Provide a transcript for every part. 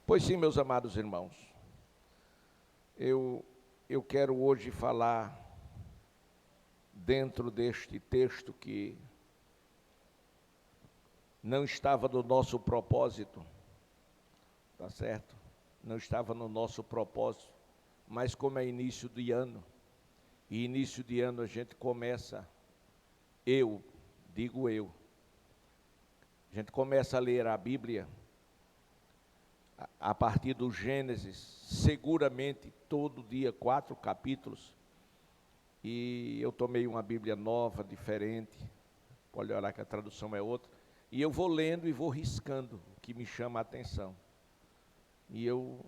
Pois sim, meus amados irmãos, eu quero hoje falar dentro deste texto que não estava no nosso propósito, tá certo? Não estava no nosso propósito, mas como é início de ano, e início de ano a gente começa, a gente começa a ler a Bíblia a partir do Gênesis, seguramente todo dia 4 capítulos, e eu tomei uma Bíblia nova, diferente, pode olhar que a tradução é outra, e eu vou lendo e vou riscando o que me chama a atenção. E eu,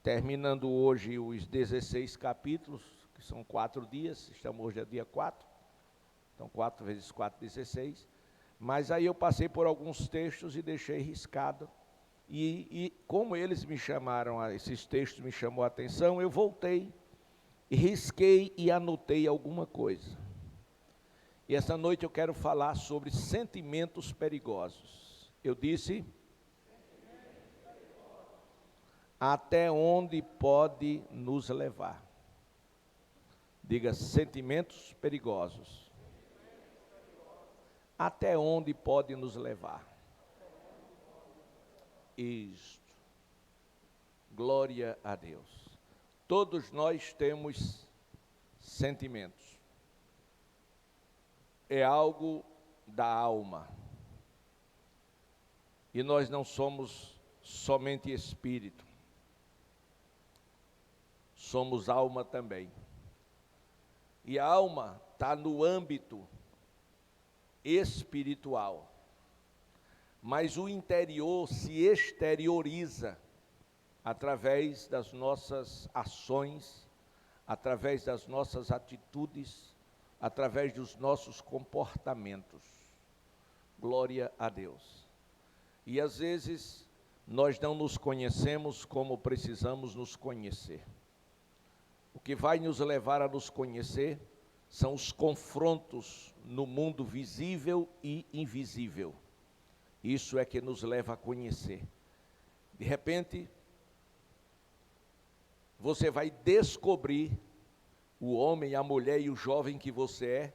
terminando hoje os 16 capítulos, que são 4 dias, estamos hoje é dia 4, então 4 vezes 4, 16, mas aí eu passei por alguns textos e deixei riscado, e como eles me chamaram, esses textos me chamou a atenção, eu voltei, e risquei e anotei alguma coisa. E essa noite eu quero falar sobre sentimentos perigosos. Eu disse, até onde pode nos levar? Diga, sentimentos perigosos. Até onde pode nos levar? Isto. Glória a Deus. Todos nós temos sentimentos. É algo da alma. E nós não somos somente espírito. Somos alma também. E a alma está no âmbito espiritual. Mas o interior se exterioriza através das nossas ações, através das nossas atitudes, através dos nossos comportamentos. Glória a Deus. E às vezes nós não nos conhecemos como precisamos nos conhecer. O que vai nos levar a nos conhecer são os confrontos no mundo visível e invisível. Isso é que nos leva a conhecer. De repente, você vai descobrir o homem, a mulher e o jovem que você é,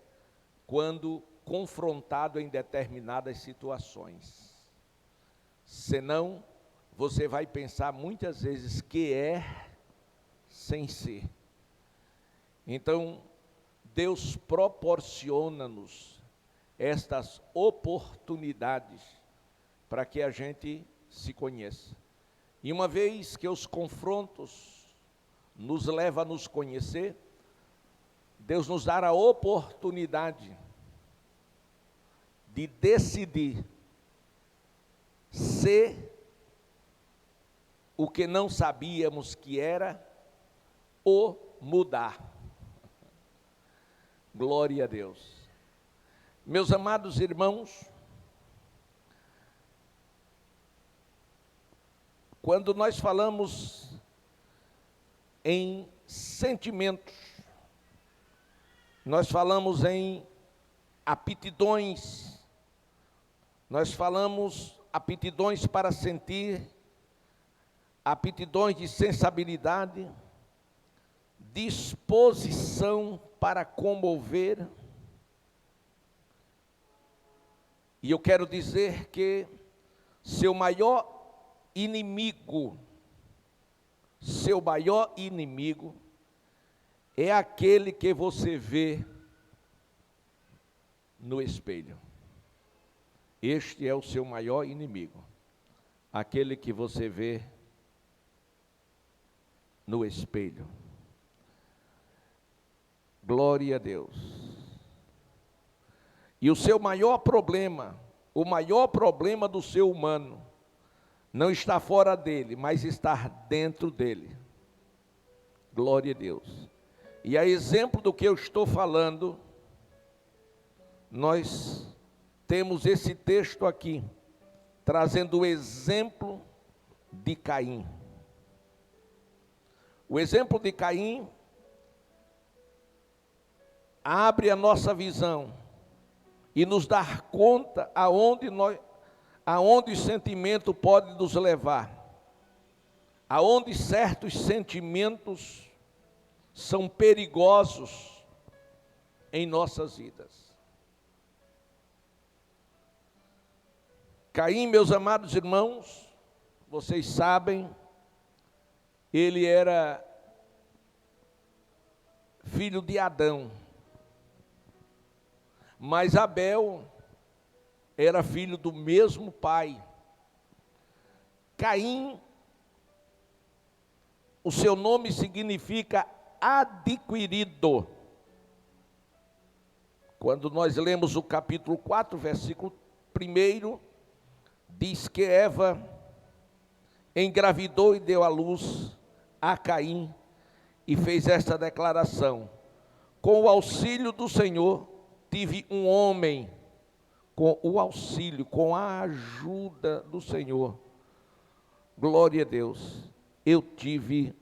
quando confrontado em determinadas situações. Senão, você vai pensar muitas vezes que é sem ser. Então, Deus proporciona-nos estas oportunidades para que a gente se conheça. E uma vez que os confrontos nos levam a nos conhecer, Deus nos dá a oportunidade de decidir ser o que não sabíamos que era ou mudar. Glória a Deus. Meus amados irmãos, quando nós falamos em sentimentos, nós falamos em aptidões, nós falamos aptidões para sentir, aptidões de sensibilidade, disposição para comover. E eu quero dizer que seu maior inimigo é aquele que você vê no espelho. Este é o seu maior inimigo, aquele que você vê no espelho. Glória a Deus. E o seu maior problema, o maior problema do ser humano, não está fora dele, mas está dentro dele. Glória a Deus. E a exemplo do que eu estou falando, nós temos esse texto aqui, trazendo o exemplo de Caim. O exemplo de Caim abre a nossa visão e nos dá conta aonde o sentimento pode nos levar, aonde certos sentimentos são perigosos em nossas vidas. Caim, meus amados irmãos, vocês sabem, ele era filho de Adão, mas Abel era filho do mesmo pai. Caim, o seu nome significa adquirido. Quando nós lemos o capítulo 4, versículo 1, diz que Eva engravidou e deu à luz a Caim e fez esta declaração: com o auxílio do Senhor tive um homem, com o auxílio, com a ajuda do Senhor, glória a Deus, eu tive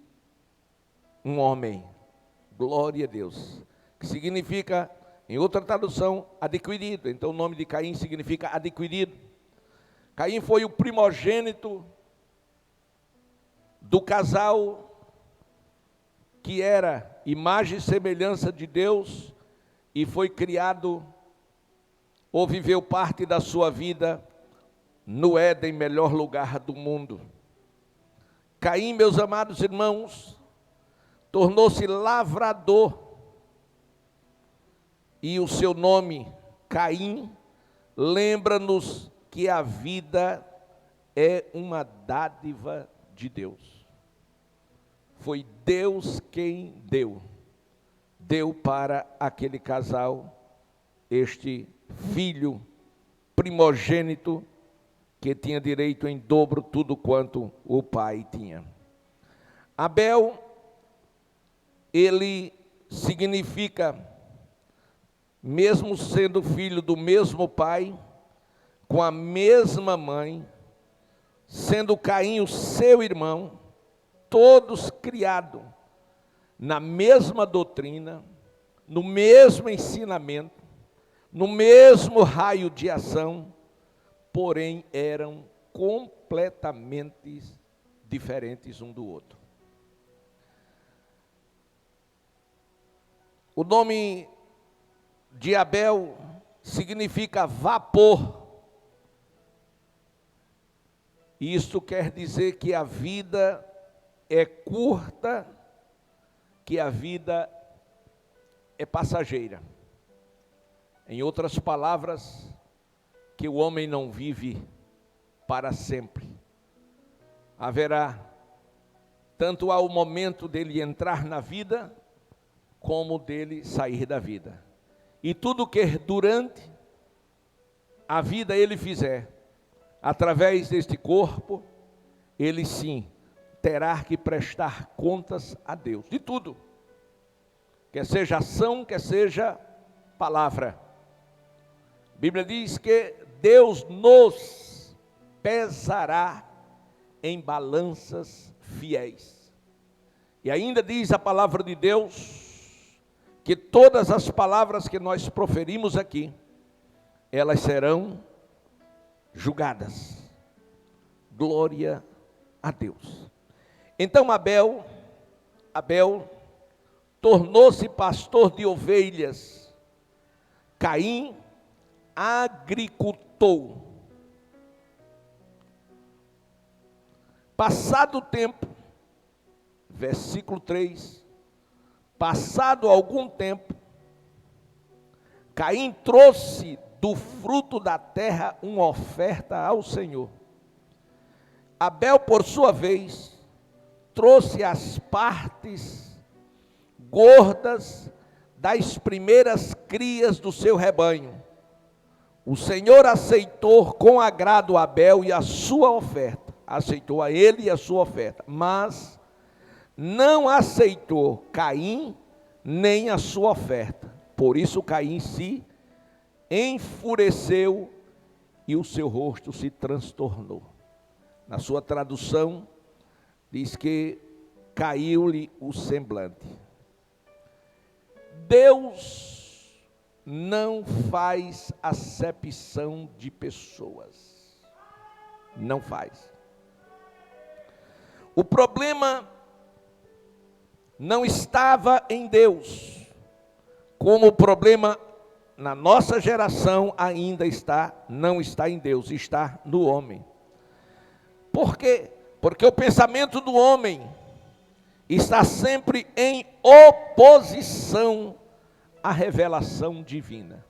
um homem, glória a Deus, que significa, em outra tradução, adquirido. Então o nome de Caim significa adquirido. Caim foi o primogênito do casal que era imagem e semelhança de Deus e foi criado ou viveu parte da sua vida no Éden, melhor lugar do mundo. Caim, meus amados irmãos, tornou-se lavrador e o seu nome, Caim, lembra-nos que a vida é uma dádiva de Deus. Foi Deus quem deu para aquele casal este filho primogênito que tinha direito em dobro tudo quanto o pai tinha. Abel, ele significa, mesmo sendo filho do mesmo pai, com a mesma mãe, sendo Caim o seu irmão, todos criados na mesma doutrina, no mesmo ensinamento, no mesmo raio de ação, porém eram completamente diferentes um do outro. O nome de Abel significa vapor. Isto quer dizer que a vida é curta, que a vida é passageira. Em outras palavras, que o homem não vive para sempre. Haverá, tanto há o momento dele entrar na vida, como dele sair da vida. E tudo que durante a vida ele fizer, através deste corpo, ele sim terá que prestar contas a Deus, de tudo, quer seja ação, quer seja palavra. A Bíblia diz que Deus nos pesará em balanças fiéis. E ainda diz a palavra de Deus, que todas as palavras que nós proferimos aqui, elas serão julgadas. Glória a Deus. Então Abel tornou-se pastor de ovelhas. Caim, agricultor. Passado o tempo, versículo 3, passado algum tempo, Caim trouxe do fruto da terra uma oferta ao Senhor. Abel, por sua vez, trouxe as partes gordas das primeiras crias do seu rebanho. O Senhor aceitou com agrado Abel e a sua oferta, aceitou a ele e a sua oferta, mas não aceitou Caim nem a sua oferta. Por isso Caim se enfureceu e o seu rosto se transtornou. Na sua tradução, diz que caiu-lhe o semblante. Deus não faz acepção de pessoas. Não faz. O problema não estava em Deus, como o problema na nossa geração ainda não está em Deus, está no homem. Por quê? Porque o pensamento do homem está sempre em oposição à revelação divina.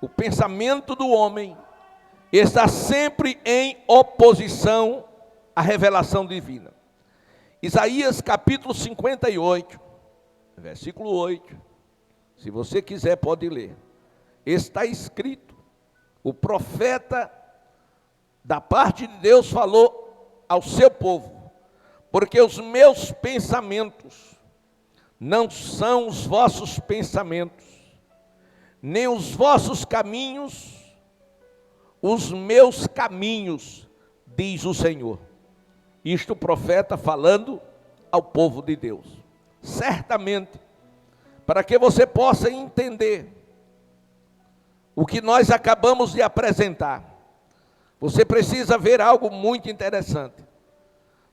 O pensamento do homem está sempre em oposição à revelação divina. Isaías capítulo 58, versículo 8, se você quiser pode ler. Está escrito, o profeta da parte de Deus falou ao seu povo: porque os meus pensamentos não são os vossos pensamentos, nem os vossos caminhos, os meus caminhos, diz o Senhor. Isto o profeta falando ao povo de Deus. Certamente, para que você possa entender o que nós acabamos de apresentar, você precisa ver algo muito interessante.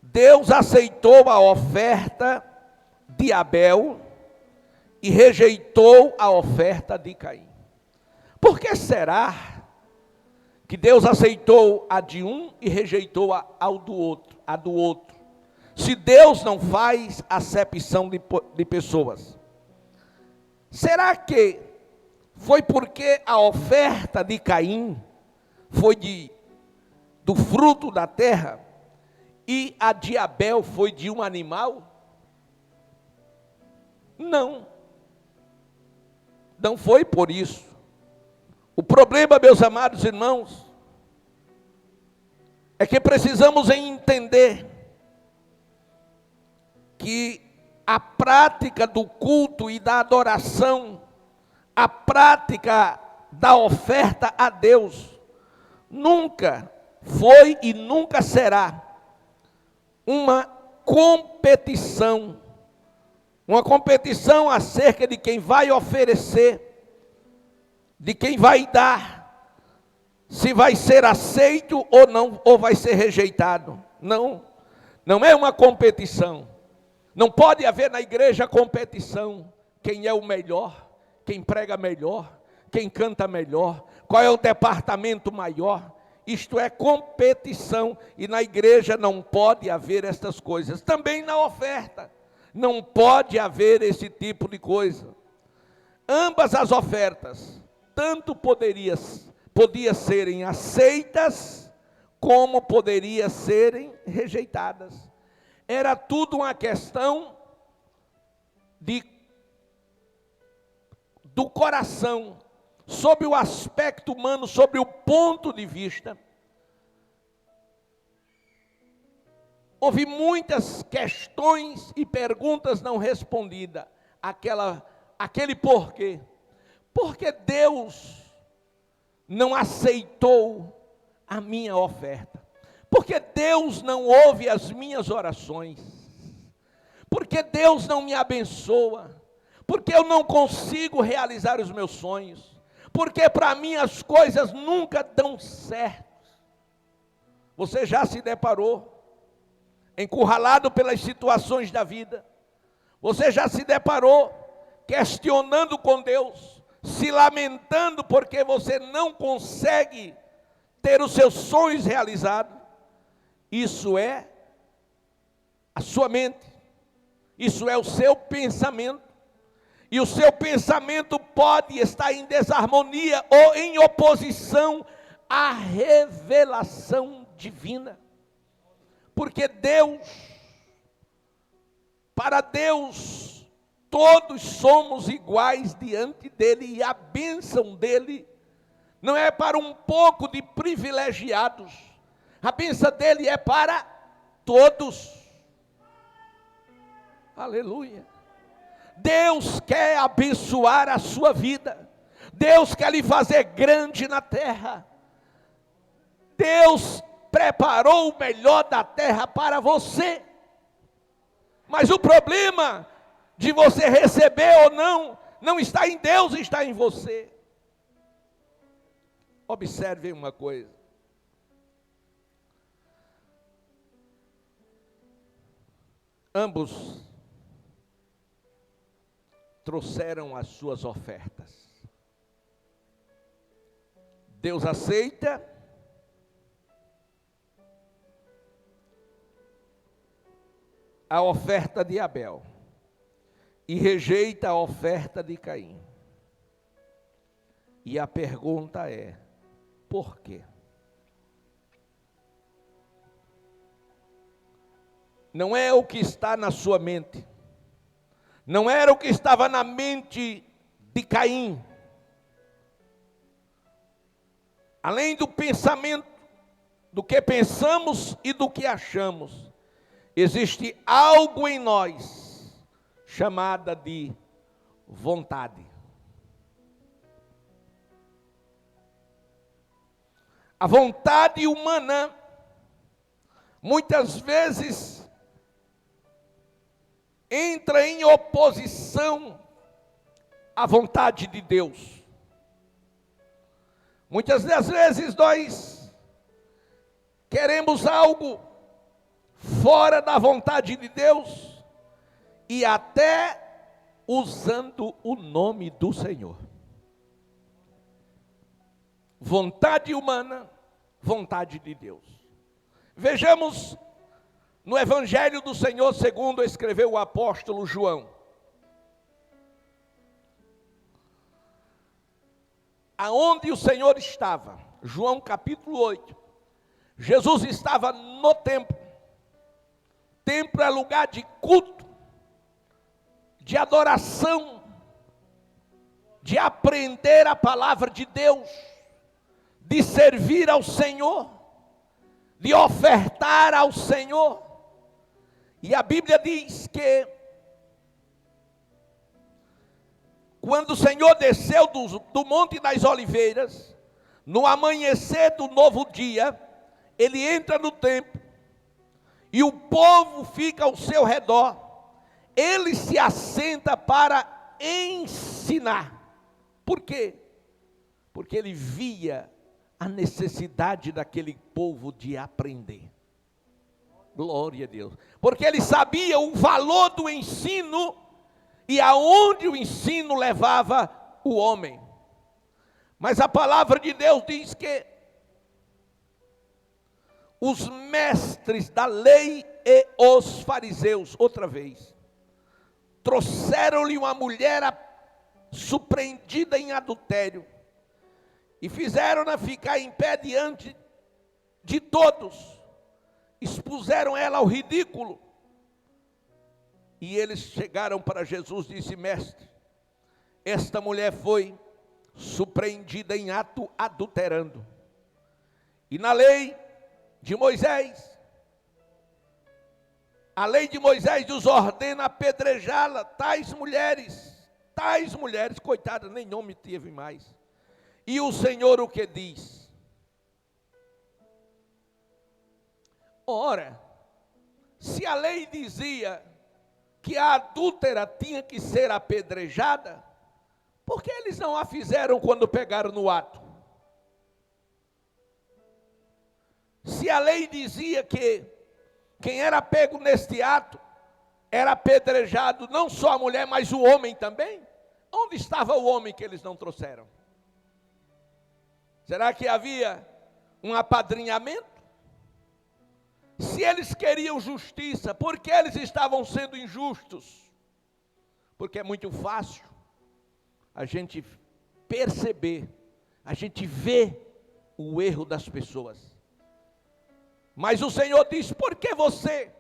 Deus aceitou a oferta de Abel e rejeitou a oferta de Caim. Por que será que Deus aceitou a de um e rejeitou a do outro? Se Deus não faz acepção de pessoas, será que foi porque a oferta de Caim foi do fruto da terra e a de Abel foi de um animal? Não foi por isso. O problema, meus amados irmãos, é que precisamos entender que a prática do culto e da adoração, a prática da oferta a Deus, nunca foi e nunca será uma competição acerca de quem vai oferecer, de quem vai dar, se vai ser aceito ou não, ou vai ser rejeitado. Não é uma competição. Não pode haver na igreja competição. Quem é o melhor, quem prega melhor, quem canta melhor, qual é o departamento maior. Isto é competição, e na igreja não pode haver estas coisas. Também na oferta não pode haver esse tipo de coisa. Ambas as ofertas tanto podia serem aceitas, como poderia serem rejeitadas. Era tudo uma questão do coração, sob o aspecto humano, sobre o ponto de vista. Houve muitas questões e perguntas não respondidas, aquele porquê. Porque Deus não aceitou a minha oferta? Porque Deus não ouve as minhas orações? Porque Deus não me abençoa? Porque eu não consigo realizar os meus sonhos? Porque para mim as coisas nunca dão certo? Você já se deparou encurralado pelas situações da vida? Você já se deparou questionando com Deus, se lamentando porque você não consegue ter os seus sonhos realizados? Isso é a sua mente, isso é o seu pensamento, e o seu pensamento pode estar em desarmonia ou em oposição à revelação divina, porque para Deus, todos somos iguais diante dele, e a bênção dele não é para um pouco de privilegiados, a bênção dele é para todos. Aleluia. Deus quer abençoar a sua vida, Deus quer lhe fazer grande na terra. Deus preparou o melhor da terra para você, mas o problema de você receber ou não está em Deus, está em você. Observem uma coisa: Ambos trouxeram as suas ofertas. Deus aceita a oferta de Abel e rejeita a oferta de Caim. E a pergunta é: por quê? Não é o que está na sua mente, não era o que estava na mente de Caim. Além do pensamento, do que pensamos e do que achamos, existe algo em nós chamada de vontade. A vontade humana, muitas vezes, entra em oposição à vontade de Deus. Muitas das vezes nós queremos algo fora da vontade de Deus e até usando o nome do Senhor. Vontade humana, vontade de Deus. Vejamos no Evangelho do Senhor, segundo escreveu o apóstolo João. Aonde o Senhor estava, João capítulo 8, Jesus estava no templo. Templo é lugar de culto, de adoração, de aprender a palavra de Deus, de servir ao Senhor, de ofertar ao Senhor. E a Bíblia diz que quando o Senhor desceu do Monte das Oliveiras, no amanhecer do novo dia, ele entra no templo, e o povo fica ao seu redor, ele se assenta para ensinar. Por quê? Porque ele via a necessidade daquele povo de aprender. Glória a Deus. Porque ele sabia o valor do ensino e aonde o ensino levava o homem. Mas a palavra de Deus diz que os mestres da lei e os fariseus, outra vez, trouxeram-lhe uma mulher surpreendida em adultério e fizeram-na ficar em pé diante de todos, expuseram ela ao ridículo. E eles chegaram para Jesus e disse: mestre, esta mulher foi surpreendida em ato adulterando. E na lei de Moisés, a lei de Moisés nos ordena apedrejá-la, tais mulheres, coitadas, nem nome teve mais. E o Senhor o que diz? Ora, se a lei dizia que a adúltera tinha que ser apedrejada, por que eles não a fizeram quando pegaram no ato? Se a lei dizia que quem era pego neste ato era apedrejado, não só a mulher, mas o homem também, onde estava o homem que eles não trouxeram? Será que havia um apadrinhamento? Se eles queriam justiça, por que eles estavam sendo injustos? Porque é muito fácil a gente perceber, a gente vê o erro das pessoas. Mas o Senhor diz: por que você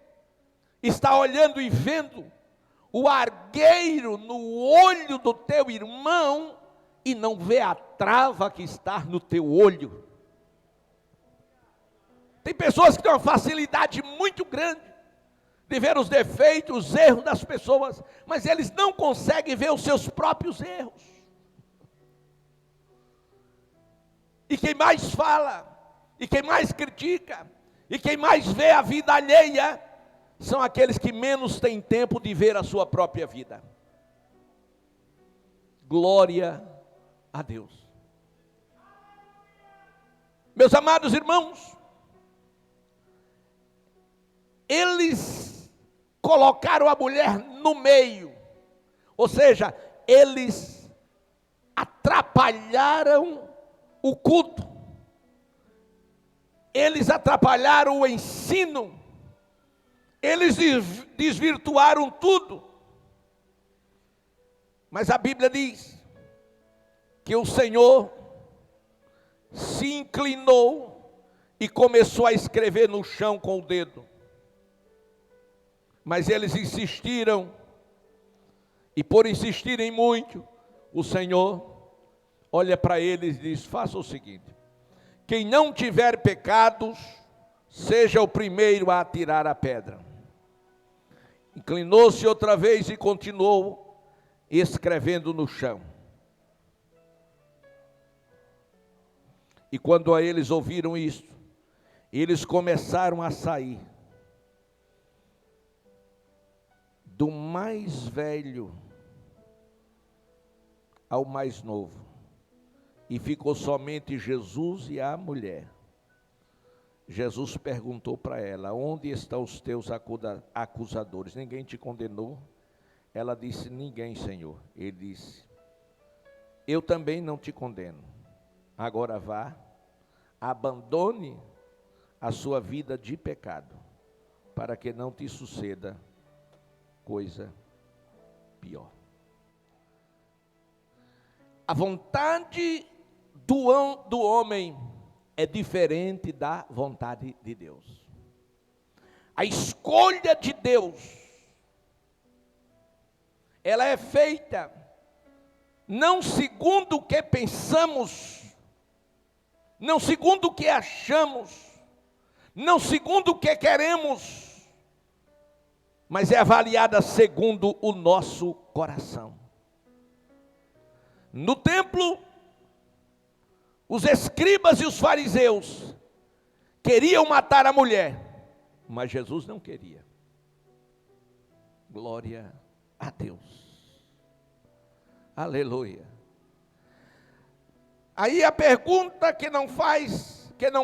está olhando e vendo o argueiro no olho do teu irmão e não vê a trava que está no teu olho? Tem pessoas que têm uma facilidade muito grande de ver os defeitos, os erros das pessoas, mas eles não conseguem ver os seus próprios erros. E quem mais fala, e quem mais critica, e quem mais vê a vida alheia, são aqueles que menos têm tempo de ver a sua própria vida. Glória a Deus. Meus amados irmãos, eles colocaram a mulher no meio. Ou seja, eles atrapalharam o culto. Eles atrapalharam o ensino. Eles desvirtuaram tudo. Mas a Bíblia diz que o Senhor se inclinou e começou a escrever no chão com o dedo. Mas eles insistiram, e por insistirem muito, o Senhor olha para eles e diz: faça o seguinte, quem não tiver pecados, seja o primeiro a atirar a pedra. Inclinou-se outra vez e continuou escrevendo no chão. E quando eles ouviram isto, eles começaram a sair, do mais velho ao mais novo, e ficou somente Jesus e a mulher. Jesus perguntou para ela: onde estão os teus acusadores? Ninguém te condenou? Ela disse: ninguém, Senhor. Ele disse: eu também não te condeno. Agora vá, abandone a sua vida de pecado, para que não te suceda coisa pior. A vontade do homem é diferente da vontade de Deus. A escolha de Deus, ela é feita não segundo o que pensamos, não segundo o que achamos, não segundo o que queremos, mas é avaliada segundo o nosso coração. No templo, os escribas e os fariseus queriam matar a mulher, mas Jesus não queria. Glória a Deus. Aleluia. Aí a pergunta que não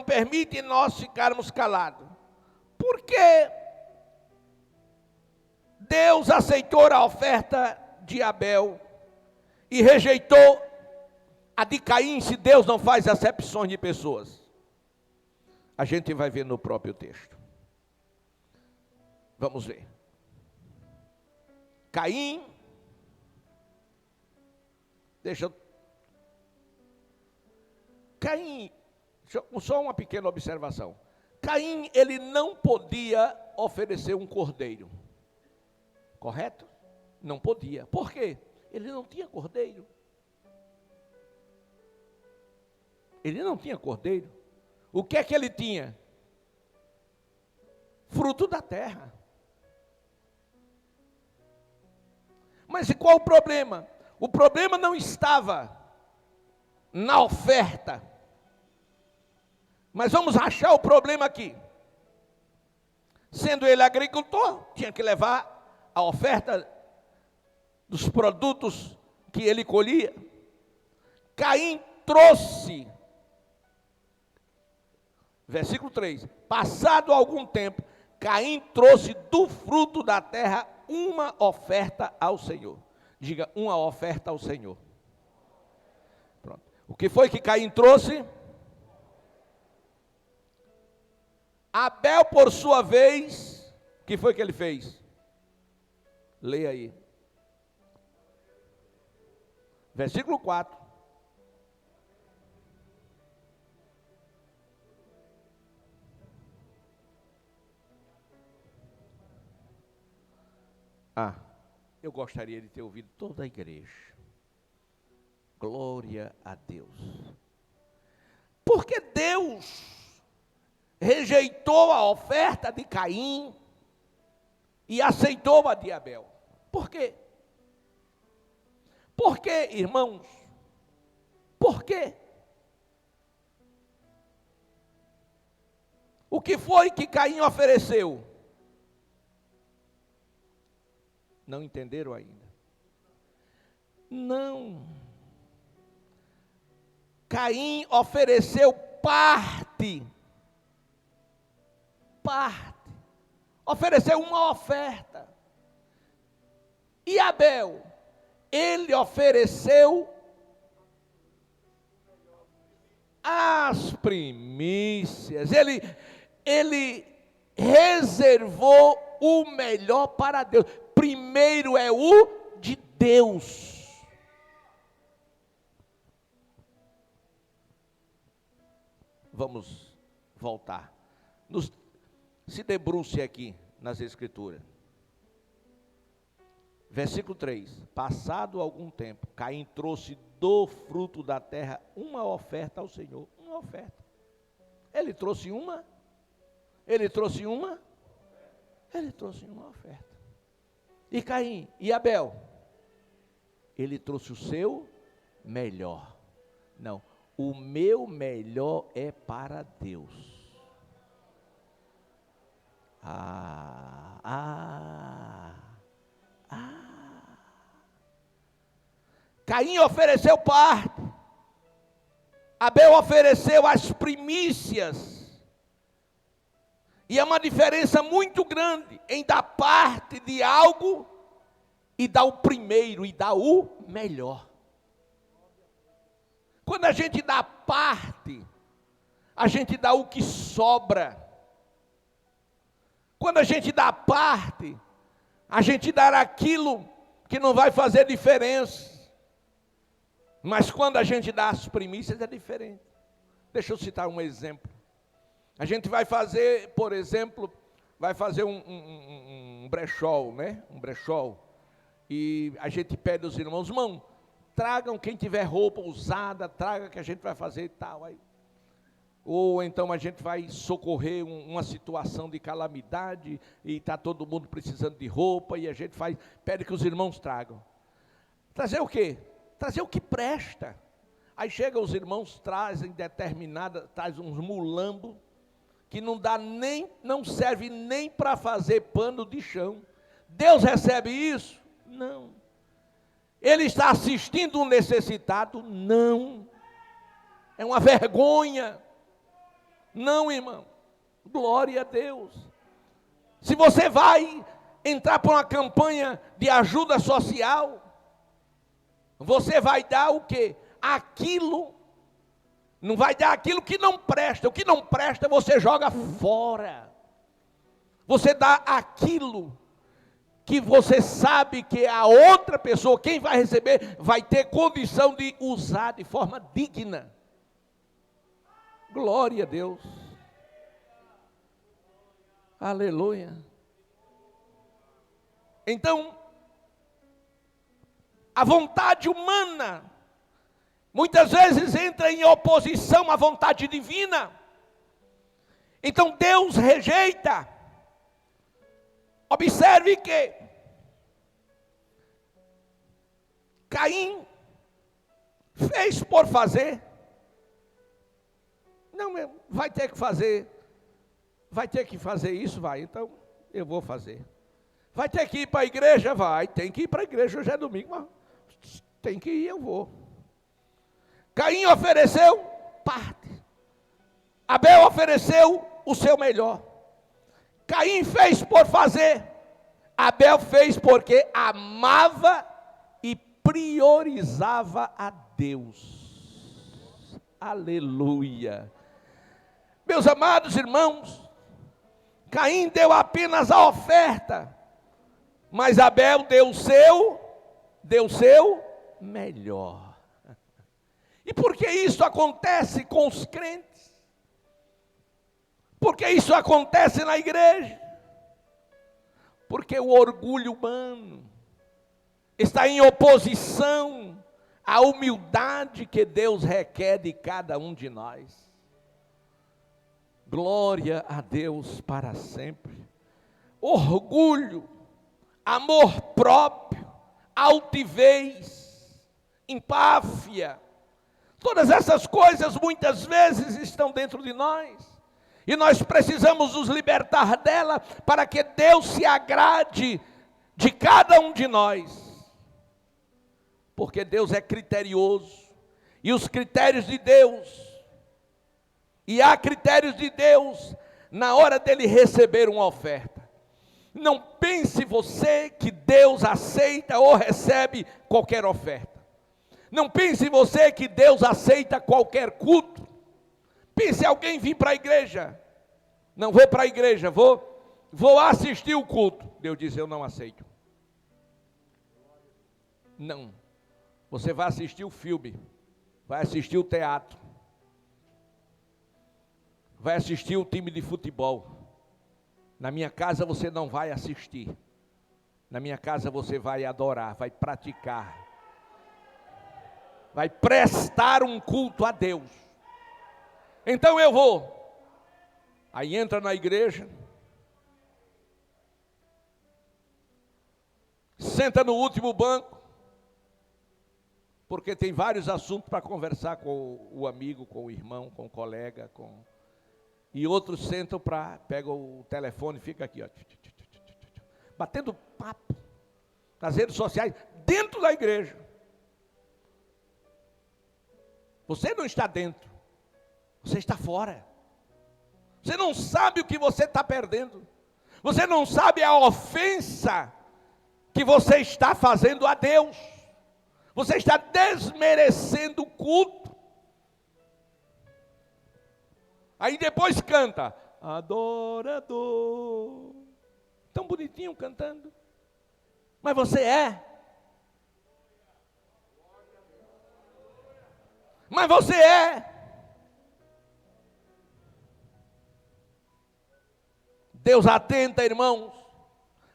permite nós ficarmos calados: por que Deus aceitou a oferta de Abel e rejeitou a de Caim, se Deus não faz acepções de pessoas? A gente vai ver no próprio texto. Vamos ver. Caim, só uma pequena observação. Caim, ele não podia oferecer um cordeiro. Correto? Não podia. Por quê? Ele não tinha cordeiro. Ele não tinha cordeiro. O que é que ele tinha? Fruto da terra. Mas e qual o problema? O problema não estava na oferta. Mas vamos achar o problema aqui. Sendo ele agricultor, tinha que levar a oferta dos produtos que ele colhia. Caim trouxe, versículo 3, passado algum tempo, Caim trouxe do fruto da terra uma oferta ao Senhor. Diga, uma oferta ao Senhor. Pronto. O que foi que Caim trouxe? Abel, por sua vez, o que foi que ele fez? Leia aí. Versículo 4. Eu gostaria de ter ouvido toda a igreja. Glória a Deus. Porque Deus rejeitou a oferta de Caim e aceitou a de Abel. Por quê? Por quê, irmãos? Por quê? O que foi que Caim ofereceu? Não entenderam ainda? Não. Caim ofereceu parte. Ofereceu uma oferta. E Abel, ele ofereceu as primícias, ele reservou o melhor para Deus. Primeiro é o de Deus. Vamos voltar. Se debruce aqui nas Escrituras. Versículo 3. Passado algum tempo, Caim trouxe do fruto da terra uma oferta ao Senhor. Uma oferta. Ele trouxe uma oferta. E Caim e Abel, ele trouxe o seu melhor. Não, o meu melhor é para Deus. Caim ofereceu parte, Abel ofereceu as primícias. E é uma diferença muito grande em dar parte de algo e dar o primeiro e dar o melhor. Quando a gente dá parte, a gente dá o que sobra. Quando a gente dá parte, a gente dá aquilo que não vai fazer diferença. Mas quando a gente dá as primícias é diferente. Deixa eu citar um exemplo. A gente vai fazer, por exemplo, um brechó, né? Um brechó. E a gente pede aos irmãos, tragam quem tiver roupa usada, traga que a gente vai fazer e tal. Aí. Ou então a gente vai socorrer uma situação de calamidade e está todo mundo precisando de roupa e a gente pede que os irmãos tragam. Trazer o quê? Trazer o que presta. Aí chegam os irmãos, trazem uns mulambos, que não serve nem para fazer pano de chão. Deus recebe isso? Não. Ele está assistindo um necessitado? Não. É uma vergonha. Não, irmão. Glória a Deus. Se você vai entrar para uma campanha de ajuda social, você vai dar o quê? Aquilo. Não vai dar aquilo que não presta. O que não presta você joga fora. Você dá aquilo que você sabe que a outra pessoa, quem vai receber, vai ter condição de usar de forma digna. Glória a Deus. Aleluia. Então, a vontade humana muitas vezes entra em oposição à vontade divina. Então Deus rejeita. Observe que Caim fez por fazer. Não, vai ter que fazer isso, vai, então eu vou fazer. Vai ter que ir para a igreja? Vai, tem que ir para a igreja, hoje é domingo, mas tem que ir, eu vou. Caim ofereceu parte. Abel ofereceu o seu melhor. Caim fez por fazer. Abel fez porque amava e priorizava a Deus. Aleluia. Meus amados irmãos, Caim deu apenas a oferta, mas Abel deu o seu melhor. E por que isso acontece com os crentes? Por que isso acontece na igreja? Porque o orgulho humano está em oposição à humildade que Deus requer de cada um de nós. Glória a Deus para sempre. Orgulho, amor próprio, altivez, empáfia, todas essas coisas muitas vezes estão dentro de nós. E nós precisamos nos libertar dela para que Deus se agrade de cada um de nós. Porque Deus é criterioso. E os critérios de Deus, e há critérios de Deus na hora dele receber uma oferta. Não pense você que Deus aceita ou recebe qualquer oferta. Não pense você que Deus aceita qualquer culto. Pense alguém vir para a igreja. Não vou para a igreja, vou assistir o culto. Deus diz, eu não aceito. Não. Você vai assistir o filme, vai assistir o teatro, vai assistir o time de futebol. Na minha casa você não vai assistir. Na minha casa você vai adorar, vai praticar. Vai prestar um culto a Deus. Então eu vou. Aí entra na igreja. Senta no último banco. Porque tem vários assuntos para conversar com o amigo, com o irmão, com o colega, e outros sentam pegam o telefone e fica aqui, ó, batendo papo nas redes sociais, dentro da igreja. Você não está dentro, você está fora. Você não sabe o que você está perdendo. Você não sabe a ofensa que você está fazendo a Deus. Você está desmerecendo o culto. Aí depois canta, adorador. Tão bonitinho cantando. Mas você é. Mas você é. Deus atenta, irmãos,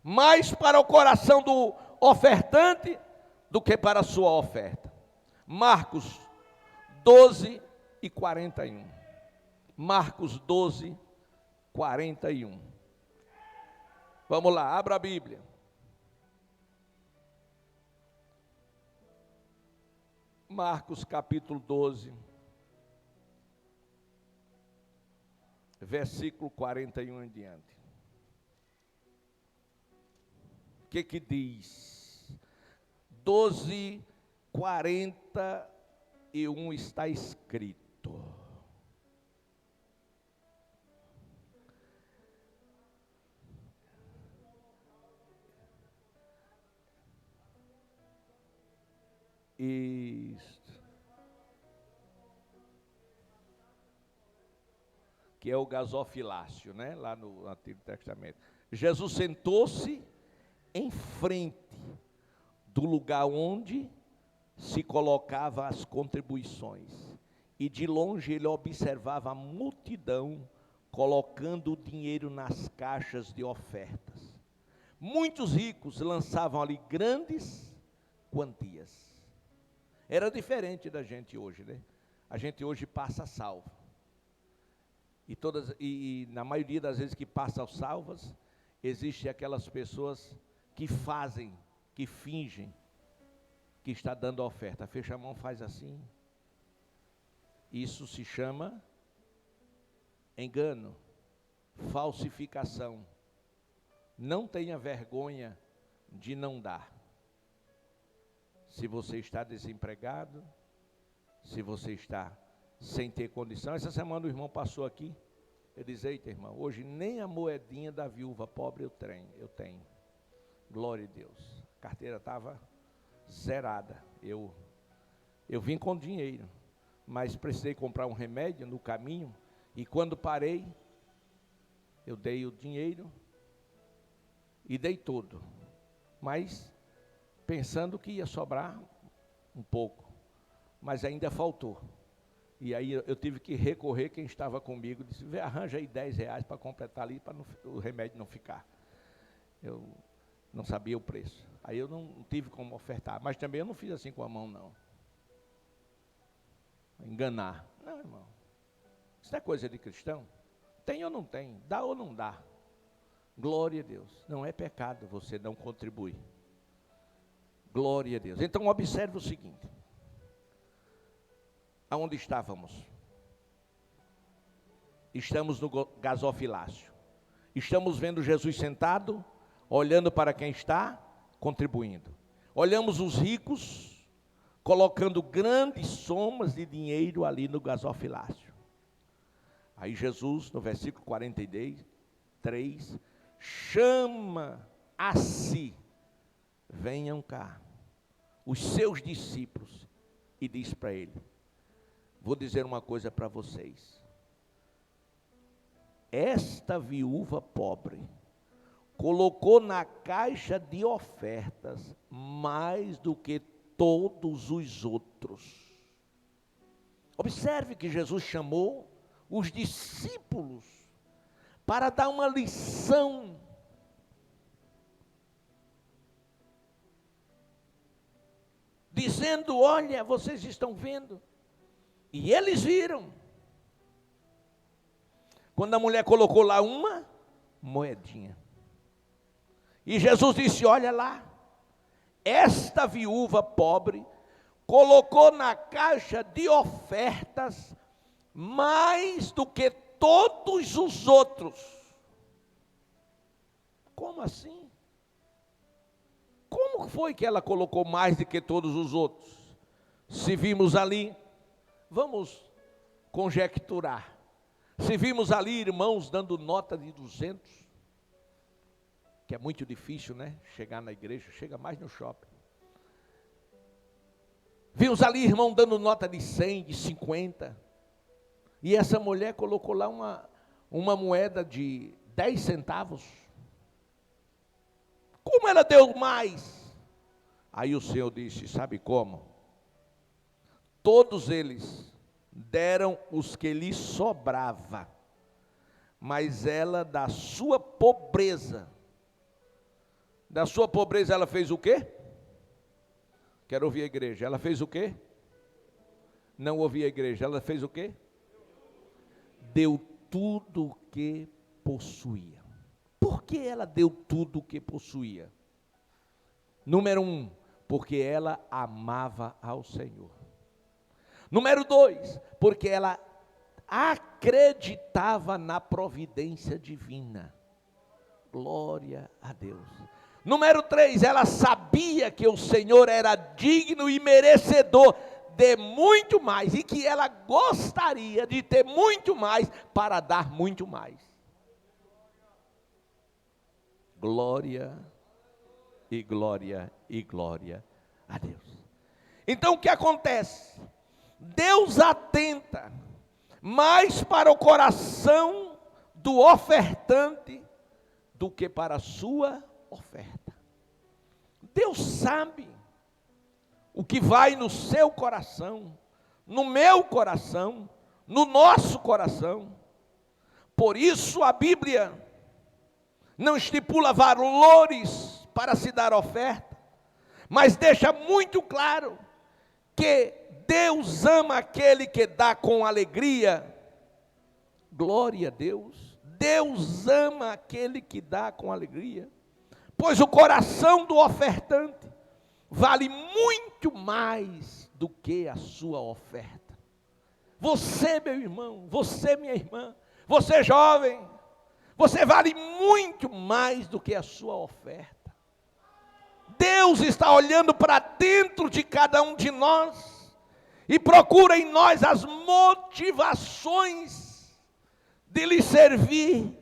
mais para o coração do ofertante do que para a sua oferta. Marcos 12 e 41. Marcos 12, 41. Vamos lá, abra a Bíblia. Marcos capítulo 12, versículo 41 em diante. O que diz? 12, 41 está escrito. Isto. Que é o gasofilácio, né? Lá no Antigo Testamento. Jesus sentou-se em frente do lugar onde se colocavam as contribuições. E de longe ele observava a multidão colocando o dinheiro nas caixas de ofertas. Muitos ricos lançavam ali grandes quantias. Era diferente da gente hoje, né? A gente hoje passa salvo. E na maioria das vezes que passam salvas, existem aquelas pessoas que fazem, que fingem que está dando a oferta. Fecha a mão, faz assim. Isso se chama engano, falsificação. Não tenha vergonha de não dar. Se você está desempregado, se você está sem ter condição. Essa semana o irmão passou aqui, eu disse, eita irmão, hoje nem a moedinha da viúva pobre eu tenho. Glória a Deus. A carteira estava zerada. Eu vim com dinheiro, mas precisei comprar um remédio no caminho, e quando parei, eu dei o dinheiro e dei tudo. Mas pensando que ia sobrar um pouco, mas ainda faltou. E aí eu tive que recorrer, quem estava comigo, disse, arranja aí R$10 para completar ali, para o remédio não ficar. Eu não sabia o preço. Aí eu não tive como ofertar, mas também eu não fiz assim com a mão, não. Enganar. Não, irmão. Isso é coisa de cristão? Tem ou não tem? Dá ou não dá? Glória a Deus. Não é pecado você não contribuir. Glória a Deus. Então observe o seguinte. Aonde estávamos? Estamos no gasofilácio. Estamos vendo Jesus sentado, olhando para quem está contribuindo. Olhamos os ricos colocando grandes somas de dinheiro ali no gasofilácio. Aí Jesus, no versículo 43, chama a si, venham cá, os seus discípulos, e diz para ele: vou dizer uma coisa para vocês. Esta viúva pobre colocou na caixa de ofertas mais do que todos os outros. Observe que Jesus chamou os discípulos para dar uma lição. Dizendo: olha, vocês estão vendo? E eles viram. Quando a mulher colocou lá uma moedinha. E Jesus disse: olha lá, esta viúva pobre colocou na caixa de ofertas mais do que todos os outros. Como assim? Como foi que ela colocou mais do que todos os outros? Se vimos ali, vamos conjecturar. Se vimos ali irmãos dando nota de 200, que é muito difícil, né? Chegar na igreja, chega mais no shopping. Vimos ali irmão dando nota de 100, de 50. E essa mulher colocou lá uma moeda de 10 centavos. Como ela deu mais? Aí o Senhor disse: sabe como? Todos eles deram os que lhe sobrava, mas ela da sua pobreza ela fez o quê? Quero ouvir a igreja. Ela fez o quê? Não ouvi a igreja. Ela fez o quê? Deu tudo o que possuía. Por que ela deu tudo o que possuía? Número 1, porque ela amava ao Senhor. Número 2, porque ela acreditava na providência divina. Glória a Deus. Número 3, ela sabia que o Senhor era digno e merecedor de muito mais, e que ela gostaria de ter muito mais para dar muito mais. Glória e glória e glória a Deus. Então o que acontece? Deus atenta mais para o coração do ofertante do que para a sua oferta. Deus sabe o que vai no seu coração, no meu coração, no nosso coração. Por isso a Bíblia não estipula valores para se dar oferta, mas deixa muito claro que Deus ama aquele que dá com alegria. Glória a Deus. Deus ama aquele que dá com alegria, pois o coração do ofertante vale muito mais do que a sua oferta. Você, meu irmão, você, minha irmã, você jovem, você vale muito mais do que a sua oferta. Deus está olhando para dentro de cada um de nós e procura em nós as motivações de lhe servir,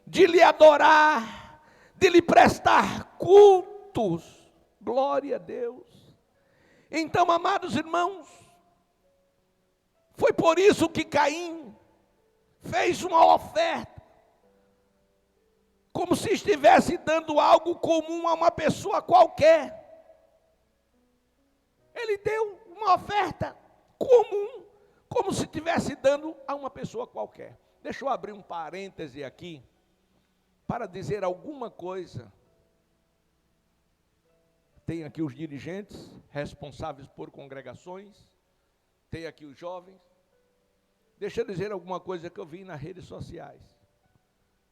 de lhe adorar, de lhe prestar cultos. Glória a Deus. Então, amados irmãos, foi por isso que Caim fez uma oferta, como se estivesse dando algo comum a uma pessoa qualquer. Ele deu uma oferta comum, como se estivesse dando a uma pessoa qualquer. Deixa eu abrir um parêntese aqui, para dizer alguma coisa. Tem aqui os dirigentes, responsáveis por congregações, tem aqui os jovens. Deixa eu dizer alguma coisa que eu vi nas redes sociais.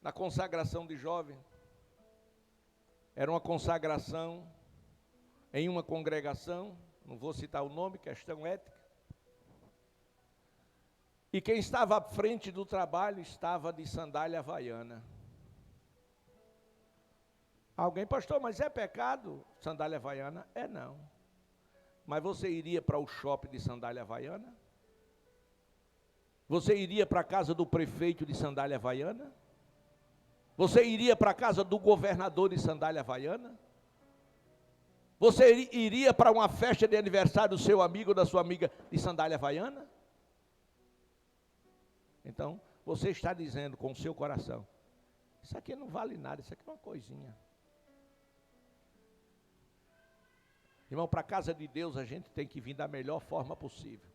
Na consagração de jovem, era uma consagração em uma congregação, não vou citar o nome, questão ética. E quem estava à frente do trabalho estava de sandália havaiana. Alguém, pastor, mas é pecado sandália havaiana? É não. Mas você iria para o shopping de sandália havaiana? Você iria para a casa do prefeito de sandália havaiana? Você iria para a casa do governador de sandália havaiana? Você iria para uma festa de aniversário do seu amigo ou da sua amiga de sandália havaiana? Então, você está dizendo com o seu coração, isso aqui não vale nada, isso aqui é uma coisinha. Irmão, para a casa de Deus a gente tem que vir da melhor forma possível.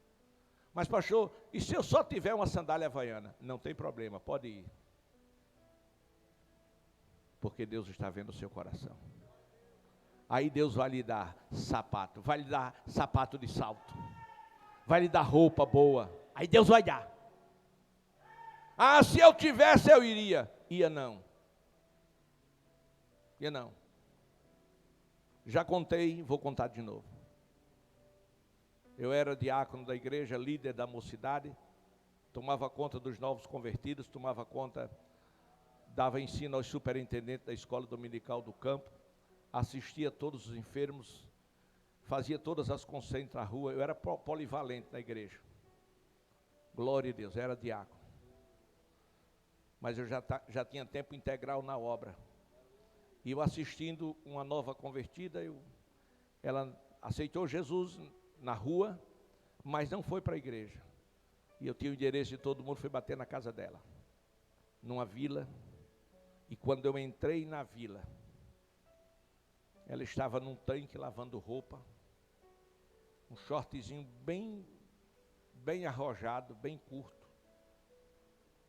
Mas pastor, e se eu só tiver uma sandália havaiana? Não tem problema, pode ir. Porque Deus está vendo o seu coração. Aí Deus vai lhe dar sapato, vai lhe dar sapato de salto, vai lhe dar roupa boa. Aí Deus vai dar. Ah, se eu tivesse eu iria. Ia não. Ia não. Já contei, vou contar de novo. Eu era diácono da igreja, líder da mocidade, tomava conta dos novos convertidos, tomava conta, dava ensino aos superintendentes da escola dominical do campo, assistia todos os enfermos, fazia todas as concentrações na rua, eu era polivalente na igreja. Glória a Deus, era diácono. Mas eu já tinha tempo integral na obra. E eu assistindo uma nova convertida, ela aceitou Jesus na rua, mas não foi para a igreja. E eu tinha o endereço de todo mundo, fui bater na casa dela, numa vila. E quando eu entrei na vila, ela estava num tanque lavando roupa, um shortzinho bem arrojado, bem curto.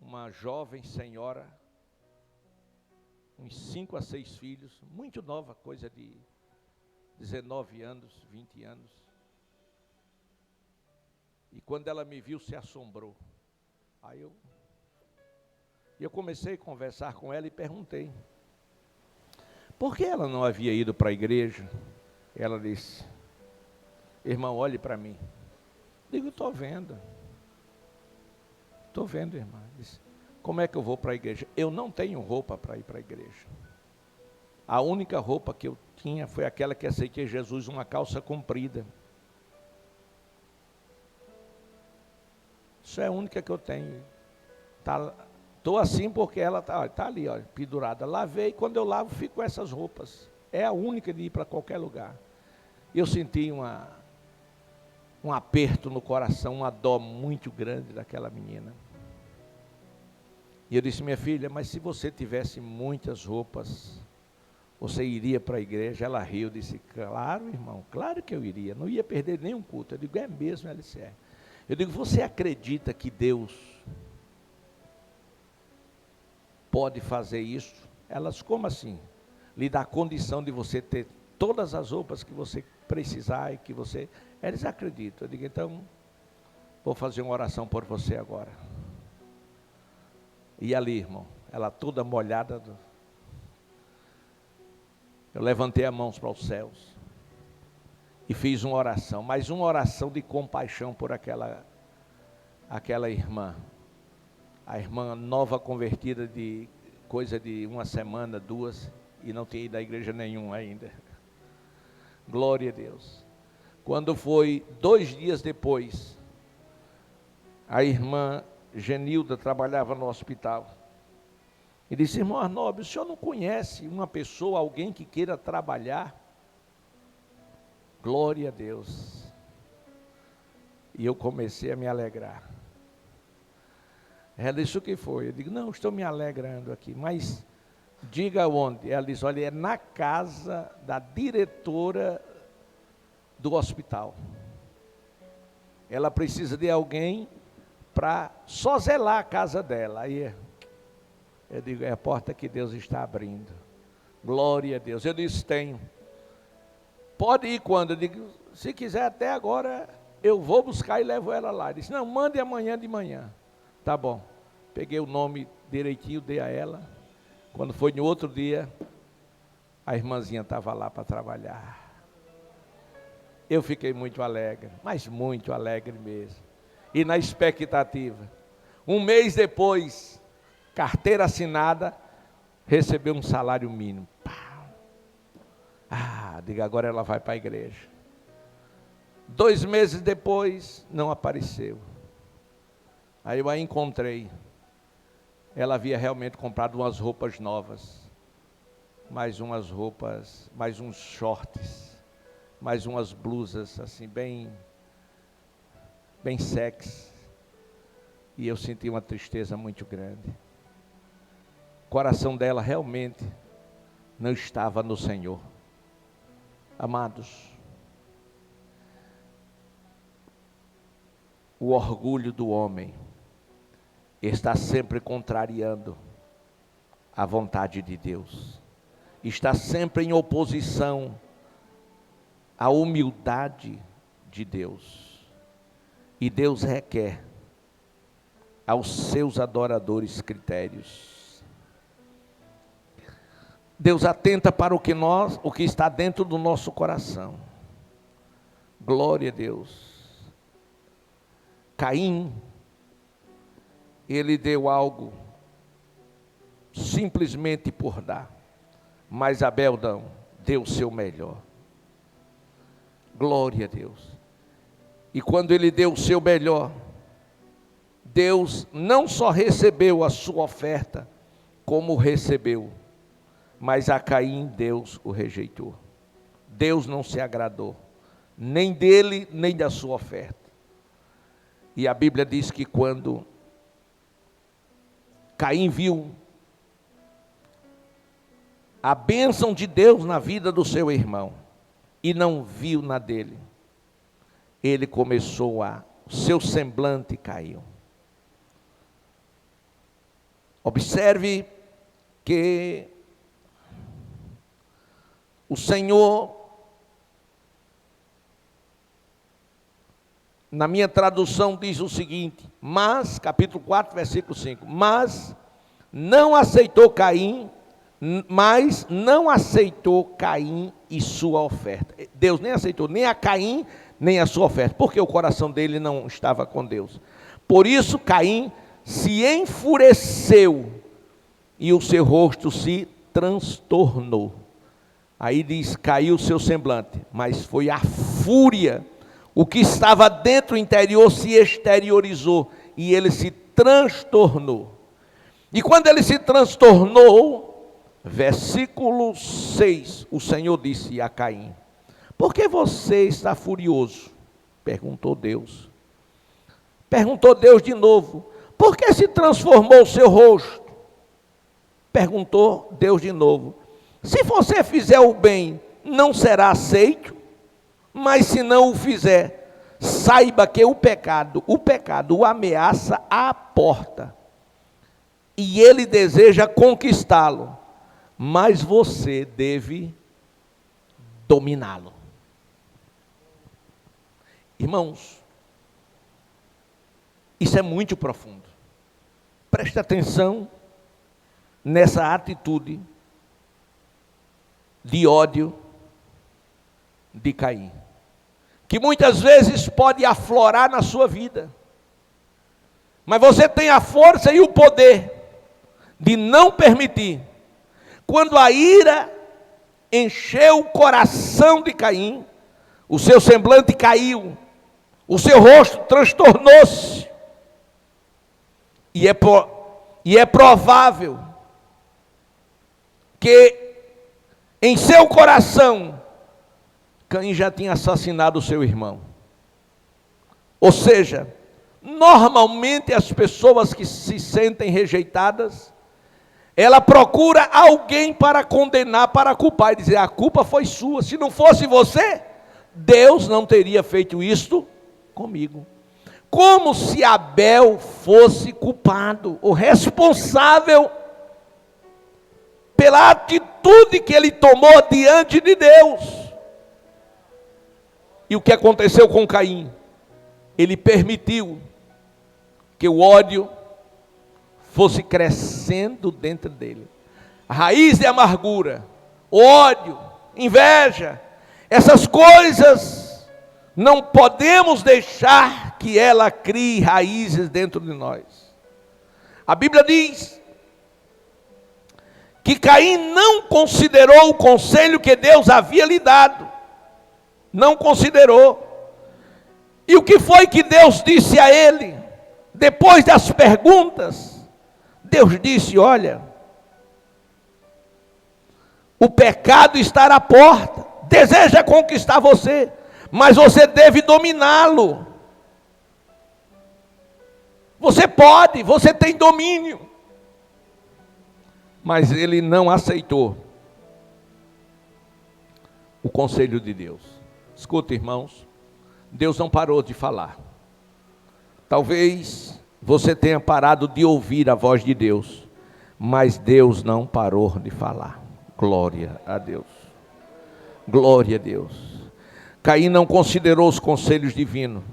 Uma jovem senhora, uns 5 a 6 filhos, muito nova, coisa de 19 anos, 20 anos. E quando ela me viu, se assombrou. Aí eu comecei a conversar com ela e perguntei, por que ela não havia ido para a igreja? Ela disse, irmão, olhe para mim. Digo, estou vendo, irmã. Disse, como é que eu vou para a igreja? Eu não tenho roupa para ir para a igreja. A única roupa que eu tinha foi aquela que aceitei Jesus, uma calça comprida. Isso é a única que eu tenho. Estou assim porque ela está ali, ó, pendurada. Lavei, quando eu lavo, fico com essas roupas. É a única de ir para qualquer lugar. Eu senti um aperto no coração, uma dó muito grande daquela menina. E eu disse, minha filha, mas se você tivesse muitas roupas, você iria para a igreja? Ela riu, disse, claro, irmão, claro que eu iria, não ia perder nenhum culto. Eu digo, é mesmo, ela disse, é. Eu digo, você acredita que Deus pode fazer isso? Elas, como assim? Lhe dá a condição de você ter todas as roupas que você precisar e que você... Eles acreditam. Eu digo, então, vou fazer uma oração por você agora. E ali, irmão, ela toda molhada. Eu levantei as mãos para os céus e fiz uma oração, mas uma oração de compaixão por aquela irmã. A irmã nova convertida de coisa de uma semana, 2, e não tinha ido à igreja nenhuma ainda. Glória a Deus. Quando foi 2 dias depois, a irmã Genilda trabalhava no hospital. E disse, irmão Arnóbio, o senhor não conhece uma pessoa, alguém que queira trabalhar? Glória a Deus. E eu comecei a me alegrar. Ela disse, o que foi? Eu digo, não, estou me alegrando aqui, mas diga onde. Ela disse, olha, é na casa da diretora do hospital. Ela precisa de alguém para só zelar a casa dela. Aí eu digo, é a porta que Deus está abrindo. Glória a Deus. Eu disse, tenho. Pode ir quando? Eu digo, se quiser até agora, eu vou buscar e levo ela lá. Ele disse, não, mande amanhã de manhã. Tá bom. Peguei o nome direitinho, dei a ela. Quando foi no outro dia, a irmãzinha estava lá para trabalhar. Eu fiquei muito alegre, mas muito alegre mesmo. E na expectativa. 1 mês depois, carteira assinada, recebeu um salário mínimo. Diga, agora ela vai para a igreja. 2 meses depois, não apareceu. Aí eu a encontrei. ela havia realmente comprado umas roupas novas, mais uns shorts, mais umas blusas assim bem sexy. E eu senti uma tristeza muito grande. O coração dela realmente não estava no Senhor. Amados, o orgulho do homem está sempre contrariando a vontade de Deus. Está sempre em oposição à humildade de Deus. E Deus requer aos seus adoradores critérios. Deus atenta para o que está dentro do nosso coração. Glória a Deus. Caim, ele deu algo simplesmente por dar, mas Abel não, deu o seu melhor. Glória a Deus. E quando ele deu o seu melhor, Deus não só recebeu a sua oferta, como recebeu, mas a Caim Deus o rejeitou. Deus não se agradou, nem dele, nem da sua oferta. E a Bíblia diz que quando Caim viu a bênção de Deus na vida do seu irmão, e não viu na dele, ele começou seu semblante caiu. Observe que o Senhor, na minha tradução diz o seguinte, mas, capítulo 4, versículo 5, mas não aceitou Caim e sua oferta. Deus nem aceitou nem a Caim, nem a sua oferta, porque o coração dele não estava com Deus. Por isso Caim se enfureceu e o seu rosto se transtornou. Aí diz, caiu o seu semblante, mas foi a fúria, o que estava dentro do interior se exteriorizou e ele se transtornou. E quando ele se transtornou, versículo 6, o Senhor disse a Caim, por que você está furioso? Perguntou Deus. Perguntou Deus de novo, por que se transformou o seu rosto? Perguntou Deus de novo. Se você fizer o bem, não será aceito, mas se não o fizer, saiba que o pecado o ameaça à porta, e ele deseja conquistá-lo, mas você deve dominá-lo. Irmãos, isso é muito profundo. Preste atenção nessa atitude de ódio de Caim, que muitas vezes pode aflorar na sua vida, mas você tem a força e o poder de não permitir. Quando a ira encheu o coração de Caim, o seu semblante caiu, o seu rosto transtornou-se, e é provável que em seu coração Caim já tinha assassinado o seu irmão. Ou seja, normalmente as pessoas que se sentem rejeitadas, ela procura alguém para condenar, para culpar, e dizer, a culpa foi sua, se não fosse você, Deus não teria feito isto comigo. Como se Abel fosse culpado, o responsável pela atitude que ele tomou diante de Deus. E o que aconteceu com Caim? Ele permitiu que o ódio fosse crescendo dentro dele. A raiz de amargura, ódio, inveja, essas coisas não podemos deixar que ela crie raízes dentro de nós. A Bíblia diz que Caim não considerou o conselho que Deus havia lhe dado. Não considerou. E o que foi que Deus disse a ele? Depois das perguntas, Deus disse: olha, o pecado está à porta, deseja conquistar você, mas você deve dominá-lo. Você pode, você tem domínio. Mas ele não aceitou o conselho de Deus. Escuta, irmãos, Deus não parou de falar. Talvez você tenha parado de ouvir a voz de Deus, mas Deus não parou de falar. Glória a Deus. Glória a Deus. Caim não considerou os conselhos divinos.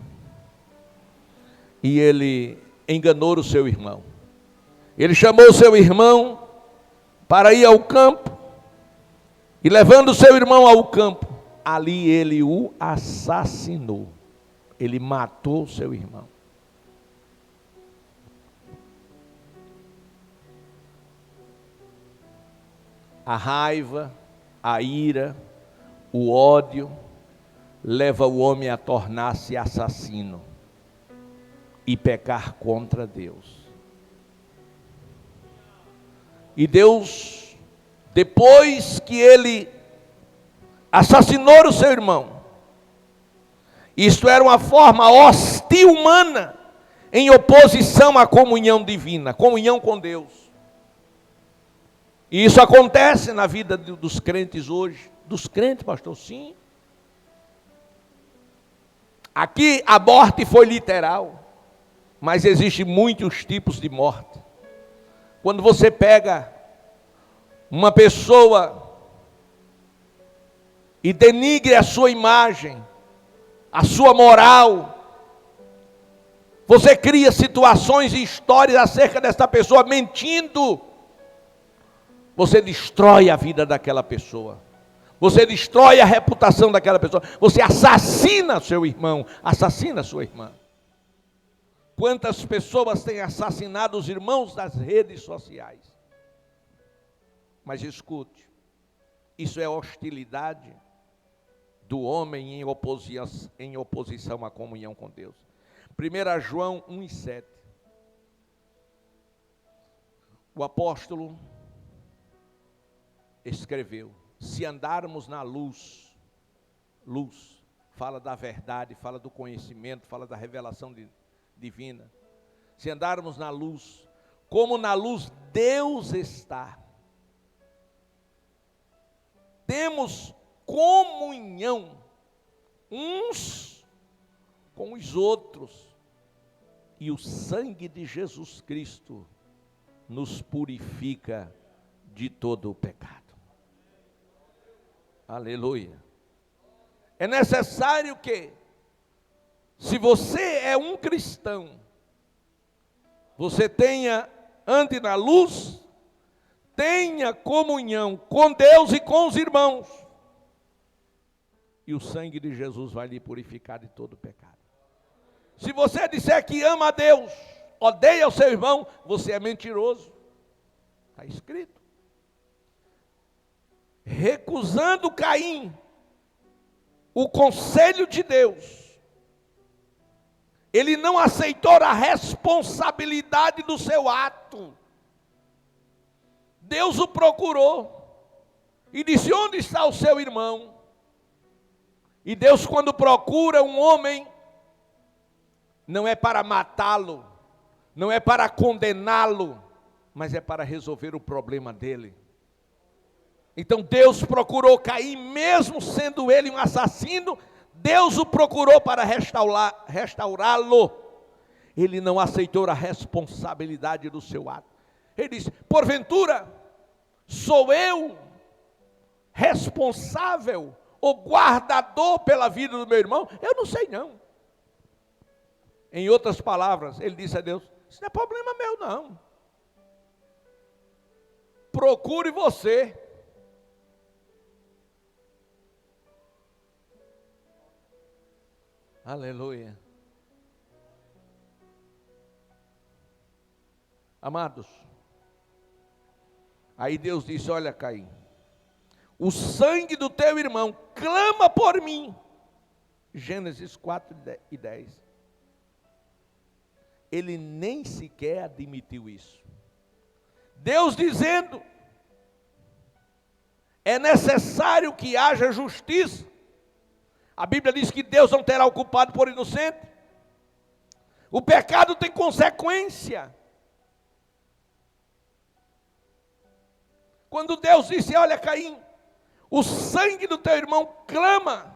E ele enganou o seu irmão. Ele chamou o seu irmão para ir ao campo. E levando o seu irmão ao campo, ali ele o assassinou. Ele matou o seu irmão. A raiva, a ira, o ódio, leva o homem a tornar-se assassino e pecar contra Deus. E Deus, depois que ele assassinou o seu irmão, isto era uma forma hostil humana, em oposição à comunhão divina, comunhão com Deus. E isso acontece na vida dos crentes hoje. Dos crentes, pastor? Sim. Aqui a morte foi literal, mas existem muitos tipos de morte. Quando você pega uma pessoa e denigre a sua imagem, a sua moral, você cria situações e histórias acerca dessa pessoa mentindo. Você destrói a vida daquela pessoa. Você destrói a reputação daquela pessoa. Você assassina seu irmão, assassina sua irmã. Quantas pessoas têm assassinado os irmãos das redes sociais? Mas escute, isso é hostilidade do homem em oposição à comunhão com Deus. 1 João 1,7. O apóstolo escreveu: se andarmos na luz, luz, fala da verdade, fala do conhecimento, fala da revelação divina. Se andarmos na luz, como na luz Deus está, temos comunhão uns com os outros, e o sangue de Jesus Cristo nos purifica de todo o pecado. Aleluia. É necessário que, se você é um cristão, você ande na luz, tenha comunhão com Deus e com os irmãos, e o sangue de Jesus vai lhe purificar de todo pecado. Se você disser que ama a Deus, odeia o seu irmão, você é mentiroso. Está escrito. Recusando Caim o conselho de Deus, ele não aceitou a responsabilidade do seu ato. Deus o procurou e disse: onde está o seu irmão? E Deus, quando procura um homem, não é para matá-lo, não é para condená-lo, mas é para resolver o problema dele. Então Deus procurou Caim, mesmo sendo ele um assassino, Deus o procurou para restaurá-lo. Ele não aceitou a responsabilidade do seu ato. Ele disse: porventura, sou eu responsável, o guardador pela vida do meu irmão? Eu não sei não. Em outras palavras, ele disse a Deus: isso não é problema meu não. Procure você. Aleluia. Amados, aí Deus disse: olha, Caim, o sangue do teu irmão clama por mim. Gênesis 4:10. Ele nem sequer admitiu isso. Deus dizendo, é necessário que haja justiça. A Bíblia diz que Deus não terá o culpado por inocente. O pecado tem consequência. Quando Deus disse, olha Caim, o sangue do teu irmão clama,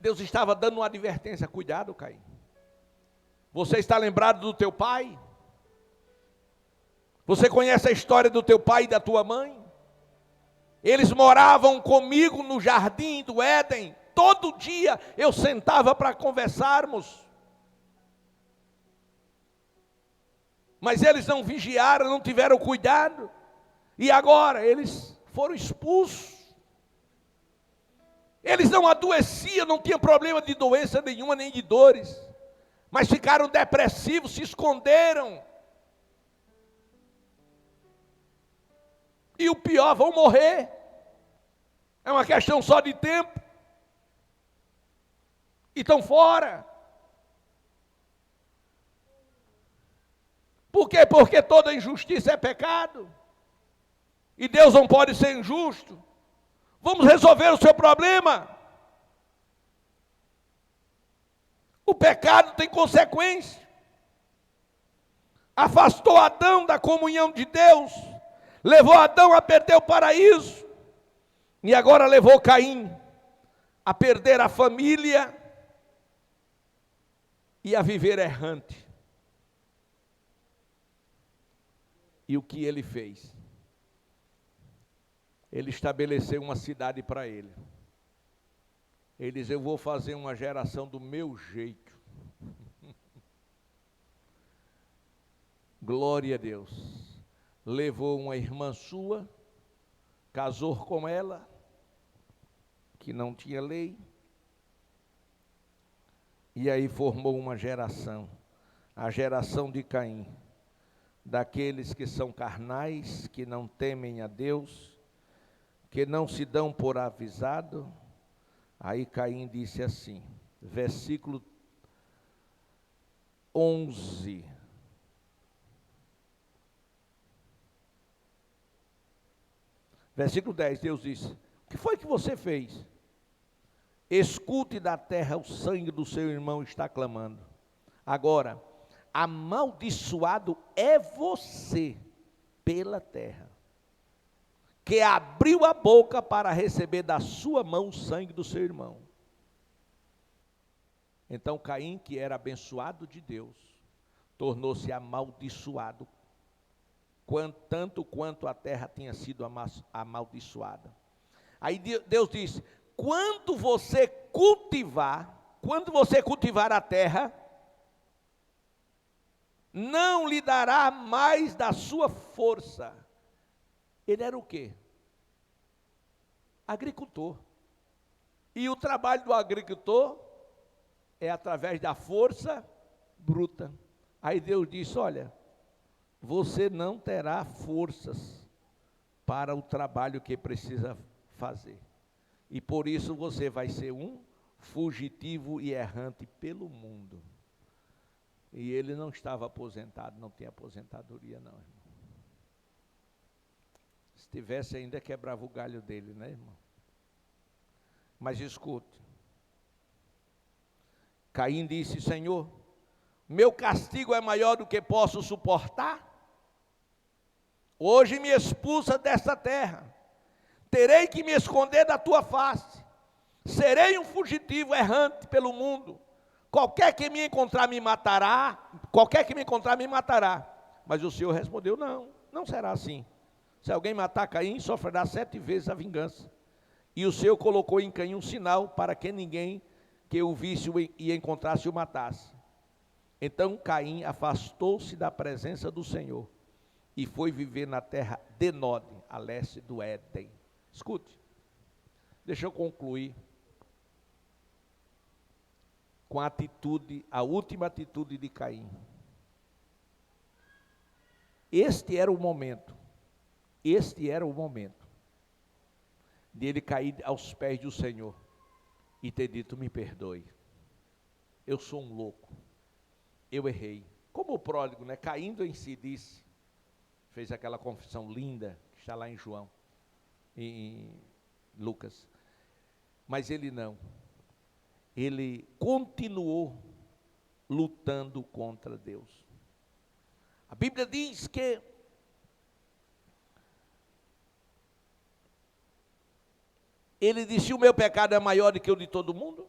Deus estava dando uma advertência, cuidado Caim. Você está lembrado do teu pai? Você conhece a história do teu pai e da tua mãe? Eles moravam comigo no jardim do Éden. Todo dia eu sentava para conversarmos. Mas eles não vigiaram, não tiveram cuidado. E agora eles foram expulsos. Eles não adoeciam, não tinham problema de doença nenhuma, nem de dores. Mas ficaram depressivos, se esconderam. E o pior, vão morrer. É uma questão só de tempo. E estão fora. Por quê? Porque toda injustiça é pecado. E Deus não pode ser injusto. Vamos resolver o seu problema. O pecado tem consequência. Afastou Adão da comunhão de Deus. Levou Adão a perder o paraíso. E agora levou Caim a perder a família e a viver errante. E o que ele fez? Ele estabeleceu uma cidade para ele. Ele diz, eu vou fazer uma geração do meu jeito. Glória a Deus. Levou uma irmã sua, casou com ela, que não tinha lei, e aí formou uma geração, a geração de Caim, daqueles que são carnais, que não temem a Deus, que não se dão por avisado. Aí Caim disse assim, versículo 11, versículo 10, Deus disse, o que foi que você fez? Escute da terra, o sangue do seu irmão está clamando. Agora, amaldiçoado é você pela terra, que abriu a boca para receber da sua mão o sangue do seu irmão. Então Caim, que era abençoado de Deus, tornou-se amaldiçoado, tanto quanto a terra tinha sido amaldiçoada. Aí Deus disse, quando você cultivar a terra, não lhe dará mais da sua força. Ele era o quê? Agricultor. E o trabalho do agricultor é através da força bruta. Aí Deus disse, olha, você não terá forças para o trabalho que precisa fazer. E por isso você vai ser um fugitivo e errante pelo mundo. E ele não estava aposentado, não tinha aposentadoria não, irmão. Se tivesse ainda quebrava o galho dele, né, irmão? Mas escute. Caim disse, Senhor, meu castigo é maior do que posso suportar? Hoje me expulsa desta terra. Terei que me esconder da tua face. Serei um fugitivo errante pelo mundo. Qualquer que me encontrar me matará. Mas o Senhor respondeu, não será assim. Se alguém matar Caim, sofrerá 7 vezes a vingança. E o Senhor colocou em Caim um sinal para que ninguém que o visse e encontrasse o matasse. Então Caim afastou-se da presença do Senhor e foi viver na terra de Nod, a leste do Éden. Escute, deixa eu concluir com a última atitude de Caim. Este era o momento de ele cair aos pés do Senhor e ter dito, me perdoe, eu sou um louco, eu errei. Como o pródigo, né, caindo em si, disse, fez aquela confissão linda, que está lá em João, em Lucas. Mas ele não. Ele continuou lutando contra Deus. A Bíblia diz que ele disse: o meu pecado é maior do que o de todo mundo.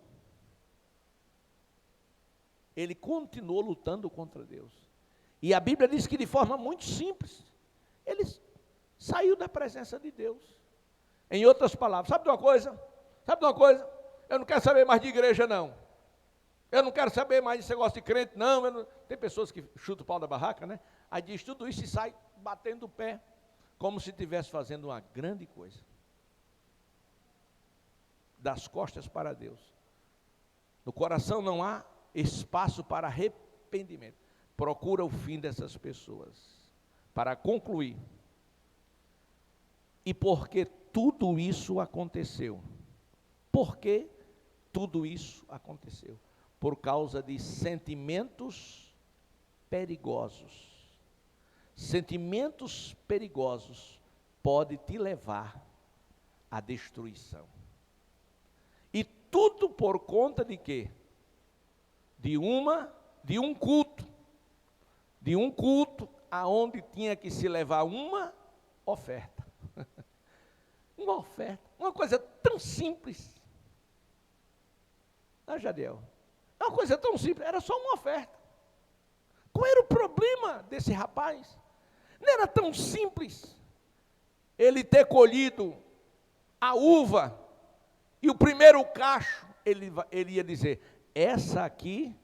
Ele continuou lutando contra Deus. E a Bíblia diz que de forma muito simples, ele saiu da presença de Deus. Em outras palavras, sabe de uma coisa? Eu não quero saber mais de igreja, não. Eu não quero saber mais desse negócio de crente, não. Tem pessoas que chutam o pau da barraca, né? Aí diz tudo isso e sai batendo o pé, como se estivesse fazendo uma grande coisa. Das costas para Deus. No coração não há espaço para arrependimento. Procura o fim dessas pessoas. Para concluir. E por que tudo isso aconteceu? Por que tudo isso aconteceu? Por causa de sentimentos perigosos. Sentimentos perigosos podem te levar à destruição. E tudo por conta de quê? De um culto. De um culto aonde tinha que se levar uma oferta. Uma oferta. Uma coisa tão simples. Ah, Jadiel? É uma coisa tão simples, era só uma oferta. Qual era o problema desse rapaz? Não era tão simples ele ter colhido a uva e o primeiro cacho, ele ia dizer: essa aqui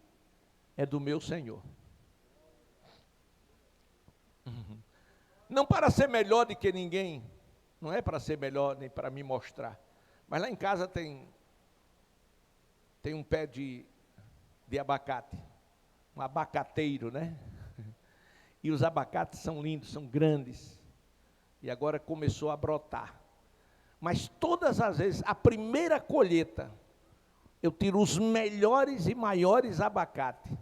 é do meu Senhor. Não para ser melhor do que ninguém, não é para ser melhor nem para me mostrar, mas lá em casa tem um pé de abacate, um abacateiro, né? E os abacates são lindos, são grandes, e agora começou a brotar. Mas todas as vezes, a primeira colheita, eu tiro os melhores e maiores abacates,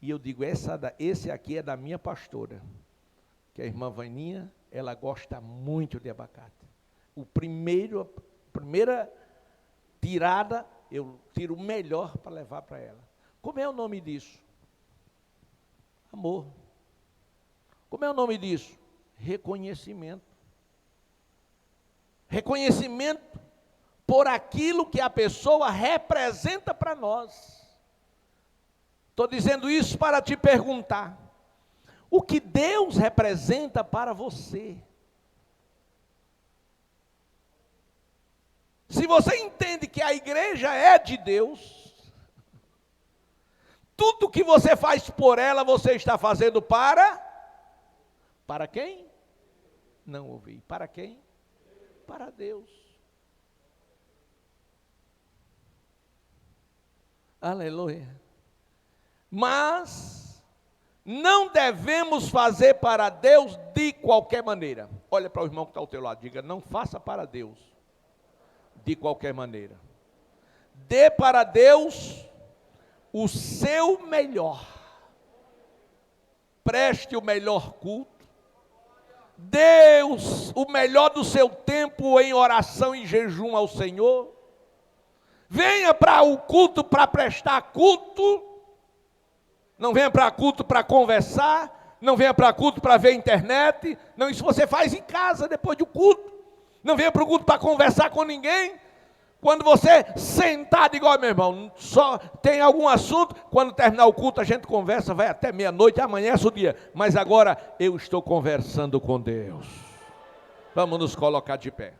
e eu digo: esse aqui é da minha pastora, que a irmã Vaninha, ela gosta muito de abacate. A primeira tirada, eu tiro o melhor para levar para ela. Como é o nome disso? Amor. Como é o nome disso? Reconhecimento. Reconhecimento por aquilo que a pessoa representa para nós. Estou dizendo isso para te perguntar: o que Deus representa para você? Se você entende que a igreja é de Deus, tudo que você faz por ela, você está fazendo para quem? Não ouvi. Para quem? Para Deus. Aleluia. Mas não devemos fazer para Deus de qualquer maneira. Olha para o irmão que está ao teu lado, diga: não faça para Deus de qualquer maneira. Dê para Deus o seu melhor. Preste o melhor culto. Dê o melhor do seu tempo em oração e jejum ao Senhor. Venha para o culto para prestar culto. Não venha para culto para conversar. Não venha para culto para ver internet. Não, isso você faz em casa depois do culto. Não venha para o culto para conversar com ninguém. Quando você sentar, diga: ó, meu irmão, só tem algum assunto, quando terminar o culto a gente conversa, vai até meia-noite, amanhece o dia, mas agora eu estou conversando com Deus. Vamos nos colocar de pé.